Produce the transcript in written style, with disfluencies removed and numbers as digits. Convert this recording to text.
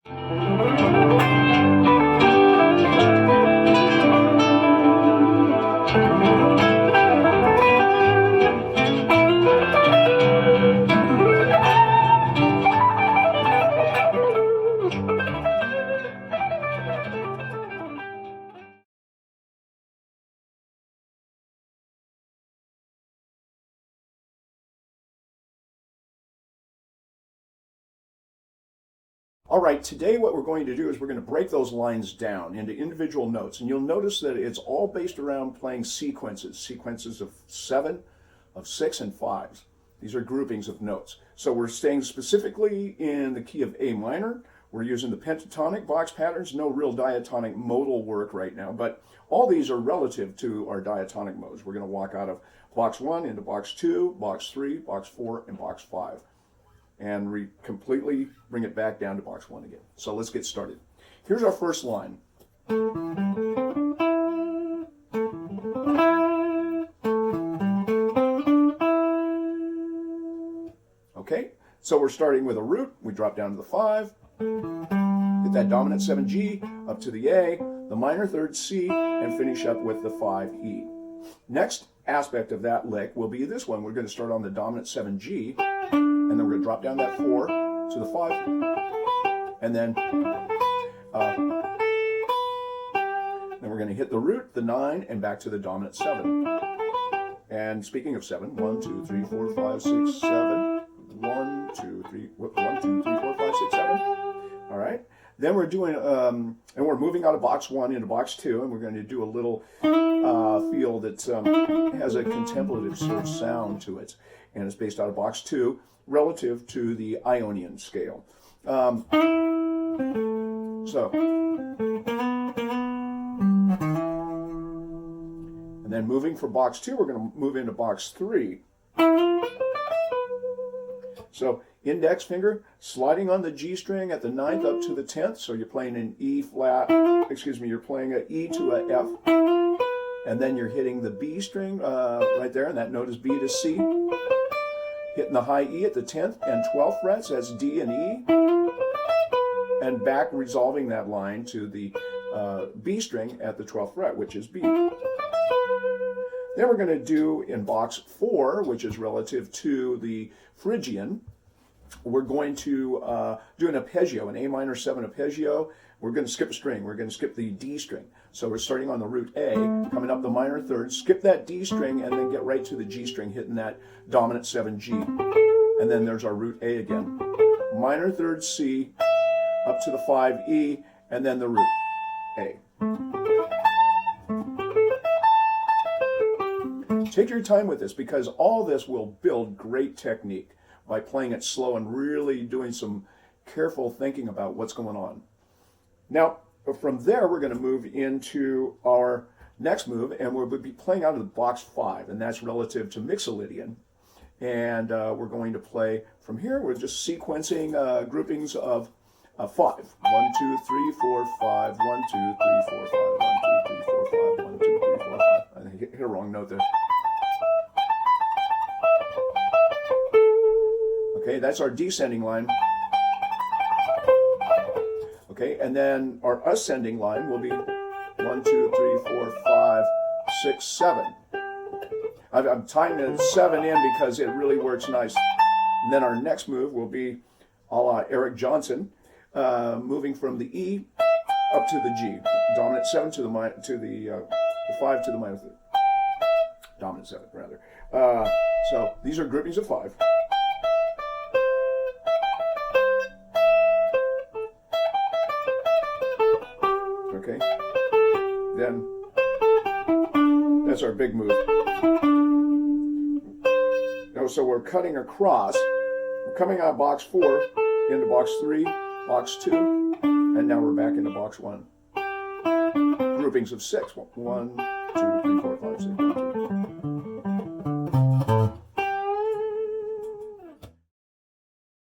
All right, today what we're going to do is we're going to break those lines down into individual notes. And you'll notice that it's all based around playing sequences of 7, of 6, and 5s. These are groupings of notes. So we're staying specifically in the key of A minor. We're using the pentatonic box patterns, no real diatonic modal work right now, but all these are relative to our diatonic modes. We're going to walk out of box 1 into box 2, box 3, box 4, and box 5. And completely bring it back down to box 1 again. So let's get started. Here's our first line. Okay, so we're starting with a root. We drop down to the 5, hit that dominant 7G, up to the A, the minor 3rd C, and finish up with the 5E. Next aspect of that lick will be this one. We're going to start on the dominant 7G, and then we're going to drop down that 4 to the 5, and then we're going to hit the root, the 9, and back to the dominant 7. And speaking of 7, 1, 2, 3, 4, 5, 6, 7. 1, 2, 3, 1, 2, 3, 4, 5, 6, 7. All right. Then we're doing, and we're moving out of box 1 into box 2, and we're going to do a little feel that has a contemplative sort of sound to it, and it's based out of box 2 relative to the Ionian scale. And then moving from box 2, we're going to move into box 3. So index finger sliding on the G string at the 9th up to the 10th. So you're playing an E flat, you're playing an E to a F. And then you're hitting the B string right there, and that note is B to C. Hitting the high E at the 10th and 12th frets, that's D and E. And back resolving that line to the B string at the 12th fret, which is B. Then we're going to do in box 4, which is relative to the Phrygian, we're going to do an arpeggio, an A minor 7 arpeggio. We're going to skip a string. We're going to skip the D string. So we're starting on the root A, coming up the minor 3rd, skip that D string, and then get right to the G string, hitting that dominant 7G. And then there's our root A again. Minor 3rd C, up to the 5E, and then the root A. Take your time with this, because all this will build great technique by playing it slow and really doing some careful thinking about what's going on. Now, from there, we're going to move into our next move, and we'll be playing out of the box 5, and that's relative to Mixolydian. And we're going to play from here. We're just sequencing groupings of 5. 1, 2, 3, 4, 5. 1, 2, 3, 4, 5. 1, 2, 3, 4, 5. 1, 2, 3, 4, 5. I hit a wrong note there. Okay, that's our descending line. Okay, and then our ascending line will be 1, 2, 3, 4, 5, 6, 7. I'm tying the 7 in because it really works nice. And then our next move will be a la Eric Johnson, moving from the E up to the G. Dominant 7 to the 5 to the minor 3rd. Dominant 7, rather. So these are groupings of 5. Okay, then that's our big move. Now, so we're cutting across. We're coming out of box 4 into box 3, box 2, and now we're back into box 1. Groupings of 6. 1, 2, 3, 4, 5, 6. 1, 2.